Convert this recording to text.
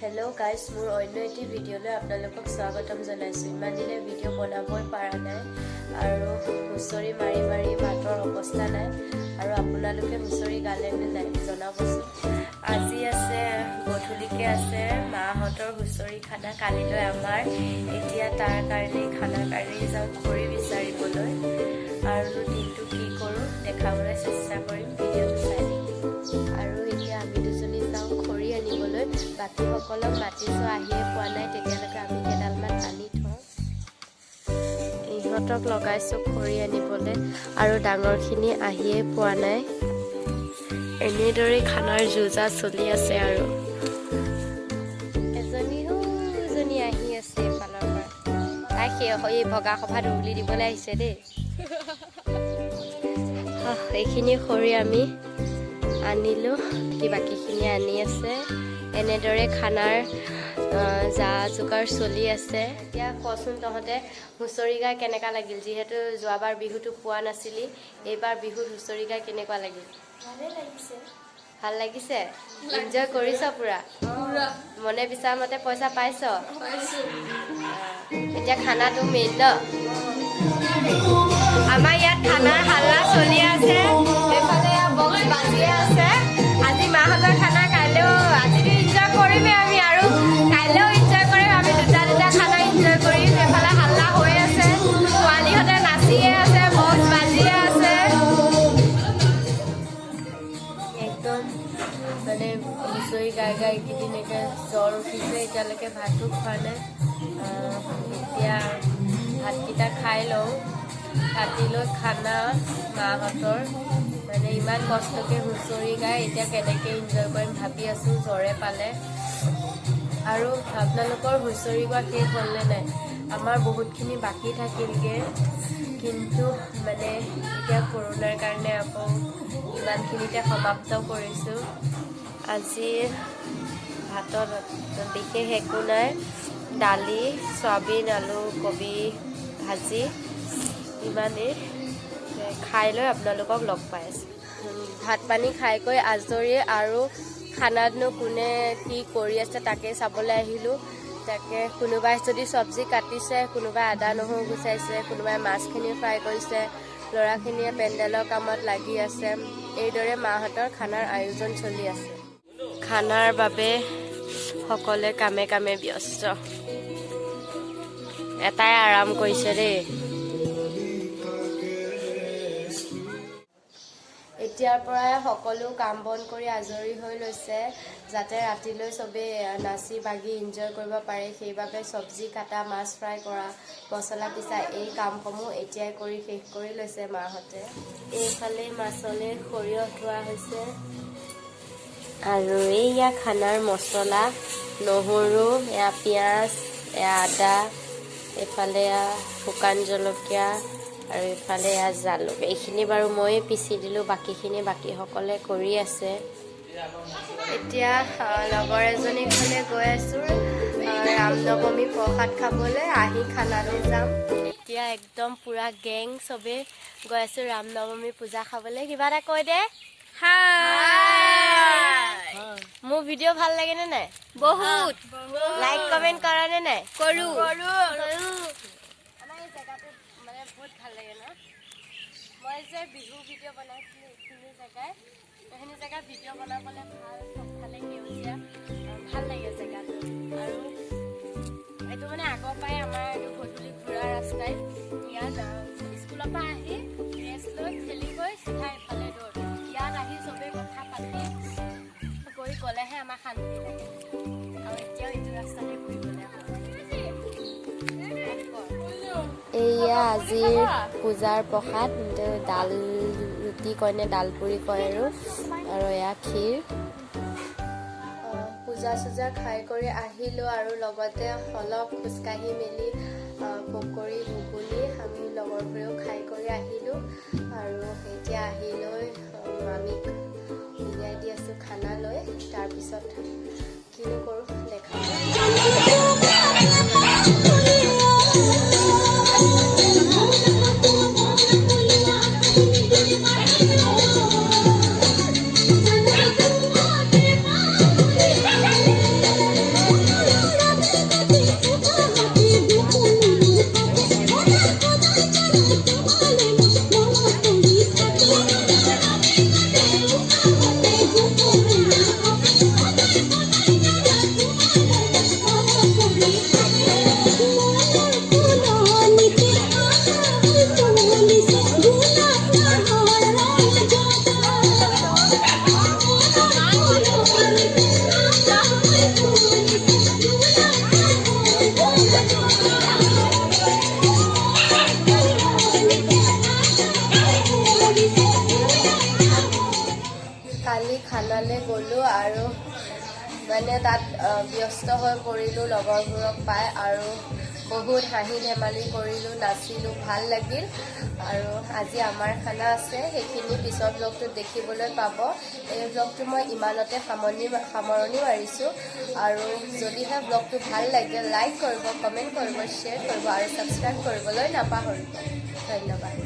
Hello guys मोर अन्य eighty भिडिओले आपनालोকক स्वागतम जनाइছো इमान दिने भिडिओ बनाबই পাৰা নাই আৰু হুচৰি মাৰি মাৰি ভাতৰ অৱস্থা নাই আৰু আপোনালোকে হুচৰি গালে নে নাই জনাবচোন আজি আছে গধুলিকে আছে মাহতৰ হুচৰি খানা কালিলৈ আমাৰ এতিয়া তাৰ কাৰণে খানা কাৰণে যাওঁ খৰি বিচাৰিবলৈ আৰু দিনটো কি কৰো দেখাবলৈ চেষ্টা কৰিম ভিডিঅটো চাই আৰু এতিয়া আমি দুজনী যাওঁ খৰি আনিবলৈ বাকি সকলক মাতিছো আহিয়ে পোৱা নাই তেতিয়ালৈকে আমি কেডালমান আনি থওঁ ইহঁতক লগাইছো খৰি আনিবলৈ আৰু ডাঙৰখিনি আহিয়ে পোৱা নাই এনেদৰে খানাৰ যোজা চলি আছে আৰু এজনী আহি আছে এফালৰ পৰা তাই সেই ভগা সভা দৌলি দিবলৈ আহিছে দেই এইখিনি খৰি আমি আনিলো বাকিখিনি আনি আছে এনেদৰে খানাৰ যা যোগাৰ চলি আছে এতিয়া কচোন তহঁতে হুচৰি গাই কেনেকা লাগিল যিহেতু যোৱাবাৰ বিহুটো পোৱা নাছিলি এইবাৰ বিহুত হুচৰি গাই কেনেকুৱা লাগিল ভাল লাগিছে এনজয় কৰিছ পুৰা মনে বিচাৰ মতে পইচা পাইছ এতিয়া খানাটো মেইন ন আমাৰ ইয়াত খানাৰ হাল্লা চলি আছে এইফালে বক্স বাজি আছে আজি মাহতৰ খানা কাইলেও আজি এনজয় কৰিমে আমি আৰু কাইলেও এনজয় কৰিম আমি দুটা খানা এনজয় কৰিম এফালে হাল্লা হৈ আছে ছোৱালীহঁতে নাচিয়ে আছে বক্স বাজিয়ে আছে একদম মানে হুঁচৰি গাই গাই এইকেইদিন এতিয়া জ্বৰ উঠিছে এতিয়ালৈকে ভাতো খোৱা নাই এতিয়া ভাতকেইটা খাই লওঁ ৰাতিলৈ খানা মাহঁতৰ মানে ইমান কষ্টকে হুঁচৰি গাই এতিয়া কেনেকৈ এনজয় কৰিম ভাবি আছোঁ জ্বৰে পালে আৰু আপোনালোকৰ হুঁচৰি গোৱা শেষ হ'লনে নাই আমাৰ বহুতখিনি বাকী থাকিলগৈ কিন্তু মানে এতিয়া কৰোণাৰ কাৰণে আকৌ ইমানখিনিতে সমাপ্ত কৰিছোঁ আজি ভাতত বিশেষ একো নাই দালি চয়াবিন আলু কবি ভাজি ইমানেই খাই লৈ আপোনালোকক লগ পাই আছোঁ ভাত পানী খাই কৈ আজৰি আৰু খানাতনো কোনে কি কৰি আছে তাকে চাবলৈ আহিলোঁ তাকে কোনোবাই যদি চব্জি কাটিছে কোনোবাই আদা নহৰু গুচাইছে কোনোবাই মাছখিনি ফ্ৰাই কৰিছে ল'ৰাখিনিয়ে পেণ্ডেলৰ কামত লাগি আছে এইদৰে মাহঁতৰ খানাৰ আয়োজন চলি আছে খানাৰ বাবে সকলোৱে কামে কামে ব্যস্ত এটাই আৰাম কৰিছে দেই এতিয়াৰ পৰাই সকলো কাম বন কৰি আজৰি হৈ লৈছে যাতে ৰাতিলৈ চবেই নাচি বাগি এনজয় কৰিব পাৰে সেইবাবে চব্জি কাটা মাছ ফ্ৰাই কৰা মছলা পিছা এই কামসমূহ এতিয়াই কৰি শেষ কৰি লৈছে মাহঁতে এইফালে মাছলৈ সৰিয়হ থোৱা হৈছে আৰু এইয়া খানাৰ মছলা নহৰু এয়া পিঁয়াজ এয়া আদা এইফালে শুকান জলকীয়া আৰু এইফালে এয়া জালুক এইখিনি বাৰু ময়ে পিচি দিলোঁ বাকীখিনি বাকীসকলে কৰি আছে এতিয়া লগৰ এজনীৰ ঘৰলৈ গৈ আছোঁ ৰামনৱমী প্ৰসাদ খাবলৈ আহি খানালৈ যাম এতিয়া একদম পুৰা গেং চবেই গৈ আছোঁ ৰামনৱমী পূজা খাবলৈ কিবা এটা কৈ দে মোৰ ভিডিঅ' ভাল লাগেনে নাই বহুত লাইক কমেণ্ট কৰা নে নাই কৰোঁ আমাৰ এই জেগাটো মানে বহুত ভাল লাগে ন মই যে বিহু ভিডিঅ' বনাইছিলোঁ এইখিনি জেগাত ভিডিঅ' বনাবলৈ ভাল চবফালে সেউজীয়া ভাল লাগে জেগাটো আৰু এইটো মানে আগৰ পৰাই আমাৰ এইটো গধূলি ঘূৰা ৰাস্তাই ইয়াত স্কুলৰ পৰা আহি ৰেষ্ট লৈ খেলি গৈ চিধা ইফালে দৌৰ ইয়াত আহি চবেই কথা পাতি কৰি গ'লেহে আমাৰ শান্তি লাগে আৰু এতিয়াও এইটো ৰাস্তাতে ঘূৰিবলৈ এয়া আজিৰ পূজাৰ প্ৰসাদ ডাল ৰুটি কয়নে ডাল পুৰি কয় আৰু এয়া ক্ষীৰ পূজা চূজা খাই কৰি আহিলোঁ আৰু লগতে অলপ খোজকাঢ়ি মেলি পকৰি ঘুগুনি আমি লগৰবোৰেও খাই কৰি আহিলোঁ আৰু এতিয়া আহি লৈ মামীক উলিয়াই দি আছোঁ খানালৈ তাৰপিছত কিনো কৰোঁ দেখাম কিনে তাত ব্যস্ত হৈ পৰিলোঁ লগৰবোৰক পাই, আৰু বহুত হাঁহি ধেমালি কৰিলোঁ, নাচিলোঁ, ভাল লাগিল। আৰু আজি আমাৰ খানা আছে, সেইখিনি পিছৰ ব্লগটোত দেখিবলৈ পাব। এই ব্লগটো মই ইমানতে সামৰণি মাৰিছোঁ। আৰু যদিহে ব্লগটো ভাল লাগে লাইক কৰিব, কমেণ্ট কৰিব, শ্বেয়াৰ কৰিব আৰু ছাবস্ক্ৰাইব কৰিবলৈ নাপাহৰিব। ধন্যবাদ।